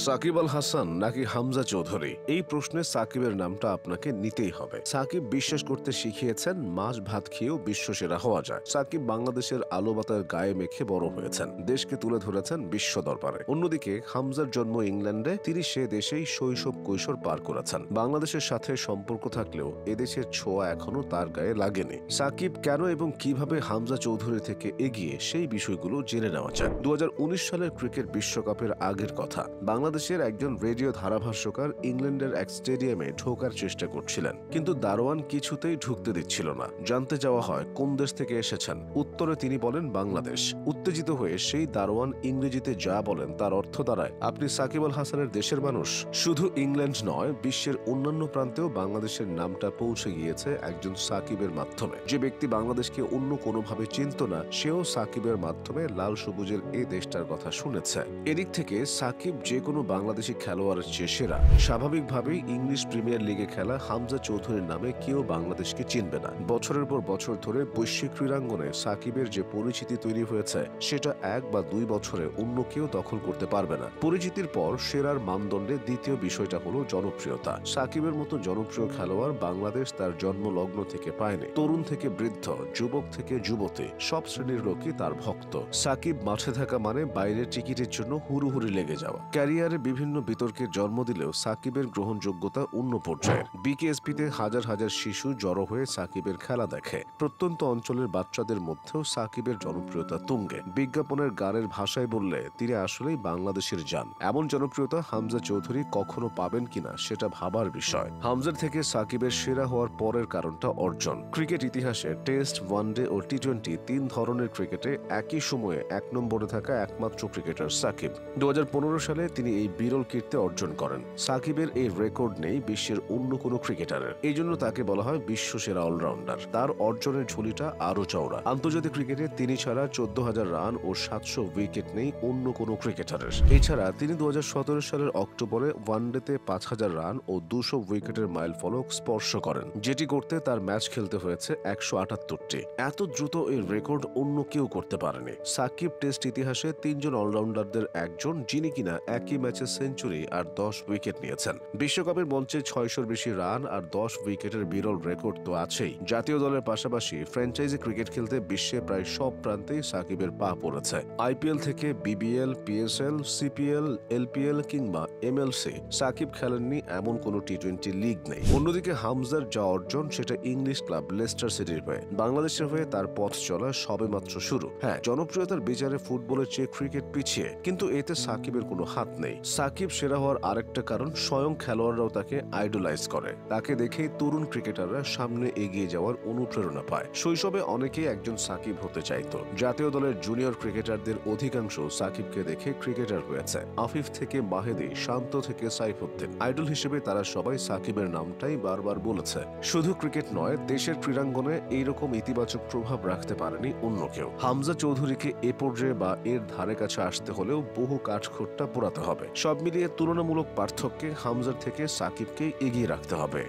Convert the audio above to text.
সাকিব আল হাসান নাকি হামজা চৌধুরী, এই প্রশ্নে সাকিবের নামটা আপনাকে নিতেই হবে। সাকিব বিশ্বাস করতে শিখিয়েছেন মাছ ভাত খেয়েও বিশ্বসেরা হওয়া যায়। সাকিব বাংলাদেশের আলো বাতার গায়ে মেখে বড় হয়েছেন, দেশকে তুলে ধরেছেন বিশ্ব দরবারে। অন্যদিকে হামজার জন্ম ইংল্যান্ডে, তিনি সে দেশেই শৈশব কৈশোর পার করেছেন। বাংলাদেশের সাথে সম্পর্ক থাকলেও এদেশের ছোঁয়া এখনো তার গায়ে লাগেনি। সাকিব কেন এবং কিভাবে হামজা চৌধুরী থেকে এগিয়ে, সেই বিষয়গুলো জেনে নেওয়া যায়। 2019 সালের ক্রিকেট বিশ্বকাপের আগের কথা। বাংলাদেশের একজন রেডিও ধারাভাষ্যকার ইংল্যান্ডের এক স্টেডিয়ামে ঢোকার চেষ্টা করছিলেন, কিন্তু দারোয়ান কিছুতেই ঢুকতে দিচ্ছিল না। জানতে যাওয়া হয় কোন দেশ থেকে এসেছেন। উত্তরে তিনি বলেন বাংলাদেশ। উত্তেজিত হয়ে সেই দারোয়ান ইংরেজিতে যা বলেন তার অর্থ দাঁড়ায়, আপনি সাকিব আল হাসানের দেশের মানুষ। শুধু ইংল্যান্ড নয়, বিশ্বের অন্যান্য প্রান্তেও বাংলাদেশের নামটা পৌঁছে গিয়েছে একজন সাকিবের মাধ্যমে। যে ব্যক্তি বাংলাদেশকে অন্য কোনোভাবে চিনত না, সেও সাকিবের মাধ্যমে লাল সবুজের এই দেশটার কথা শুনেছে। এদিক থেকে সাকিব যে কোনো বাংলাদেশি খেলোয়াড়ের চেয়ে সেরা। স্বাভাবিকভাবেই ইংলিশ প্রিমিয়ার লিগে খেলা হামজা চৌধুরীর নামে কেউ বাংলাদেশকে চিনবে না। বছরের পর বছর ধরে বৈশ্বিক ক্রীড়াঙ্গনে সাকিবের যে পরিচিতি তৈরি হয়েছে, সেটা 1 বা 2 বছরে অন্য কেউ দখল করতে পারবে না। পরিচিতির পর সেরার মানদণ্ডে দ্বিতীয় বিষয়টা হলো জনপ্রিয়তা। সাকিবের মতো জনপ্রিয় খেলোয়াড় বাংলাদেশ তার জন্মলগ্ন থেকে পায়নি। তরুণ থেকে বৃদ্ধ, যুবক থেকে যুবতী, সব শ্রেণীর লোকই তার ভক্ত। সাকিব মাঠে থাকা মানে বাইরের টিকিটের জন্য হুড়োহুড়ি লেগে যাওয়া। ক্যারিয়ারে বিভিন্ন বিতর্কের জন্ম দিলেও সাকিবের গ্রহণযোগ্যতা অন্য পর্যায়ের। বিকেএসপিতে হাজার হাজার শিশু জড়ো হয়ে সাকিবের খেলা দেখে। প্রত্যন্ত অঞ্চলের বাচ্চাদের মধ্যেও সাকিবের জনপ্রিয়তা তুঙ্গে। বিজ্ঞাপনের গানের ভাষায় বললে তিনি আসলেই বাংলাদেশের জান। এমন জনপ্রিয়তা হামজা চৌধুরী কখনো পাবেন কিনা সেটা ভাবার বিষয়। হামজার থেকে সাকিবের সেরা হওয়ার পরের কারণটা অর্জন। ক্রিকেট ইতিহাসে টেস্ট, ওয়ানডে ও টি-20 3 ধরনের ক্রিকেটে একই সময়ে 1 নম্বরে থাকা একমাত্র ক্রিকেটার সাকিব। 2015 সালে তিনি এই বিরল কীর্তি অর্জন করেন। সাকিবের এই রেকর্ড নেই বিশ্বের অন্য কোনো ক্রিকেটারের। এই জন্য তাকে বলা হয় বিশ্ব সেরা অলরাউন্ডার। তার অর্জনের ঝুলিটা আরো চওড়া। আন্তর্জাতিক ক্রিকেটে তিনি ছাড়া 14,000 রান ও 700 উইকেট নেই অন্য কোনো ক্রিকেটারের। এছাড়া তিনি 2017 সালের অক্টোবরে ওয়ানডেতে 5,000 রান ও 200 উইকেটের মাইল ফলক স্পর্শ করেন, যেটি করতে তার ম্যাচ খেলতে হয়েছে 178টি। এত দ্রুত এই রেকর্ড অন্য কেউ করতে পারেনি। সাকিব টেস্ট ইতিহাসে 3 জন অলরাউন্ডারদের একজন, যিনি কিনা একই ম্যাচে সেঞ্চুরি আর 10 উইকেট নিয়েছেন। বিশ্বকাপের মঞ্চে 600-র বেশি রান আর 10 উইকেটের বিরল রেকর্ড তো আছেই। জাতীয় দলের পাশাপাশি ফ্র্যাঞ্চাইজি ক্রিকেট খেলতে বিশ্বে প্রায় সব প্রান্তেই সাকিবের পা পড়েছে। আইপিএল থেকে বিবিএল, পিএসএল, সিপিএল, এলপিএল কিংবা এমএলসি, সাকিব খেলেননি এমন কোনো টি-20 লিগ নেই। অন্যদিকে হামজার যা অর্জন, সেটা ইংলিশ ক্লাব লেস্টার সিটির হয়ে। বাংলাদেশের হয়ে তার পথ চলা সবেমাত্র শুরু। হ্যাঁ, জনপ্রিয়তার বিচারে ফুটবলের চেয়ে ক্রিকেট পিছিয়ে, কিন্তু এতে সাকিবের কোনো হাত নেই। সাকিব সেরা হওয়ার আরেকটা কারণ, স্বয়ং খেলোয়াড়রাও তাকে আইডলাইজ করে। তাকে দেখেই তরুণ ক্রিকেটাররা সামনে এগিয়ে যাওয়ার অনুপ্রেরণা পায়। শৈশবে অনেকেই একজন সাকিব হতে চাইতো। জাতীয় দলের জুনিয়র ক্রিকেটারদের অধিকাংশ সাকিবকে দেখে ক্রিকেটার হয়েছে। আফিফ থেকে মাহেদী, শান্ত থেকে সাইফুদ্দিন, আইডল হিসেবে তারা সবাই সাকিবের নামটাই বারবার বলেছে। শুধু ক্রিকেট নয়, দেশের ক্রীড়াঙ্গনে এইরকম ইতিবাচক প্রভাব রাখতে পারেনি অন্য কেউ। হামজা চৌধুরীকে এ পর্যায়ে বা এর ধারে কাছে আসতে হলেও বহু কাঠখোট্টা পোড়াতে হবে। সব মিলিয়ে তুলনামূলক পার্থক্যে হামজার থেকে সাকিবকে এগিয়ে রাখতে হবে।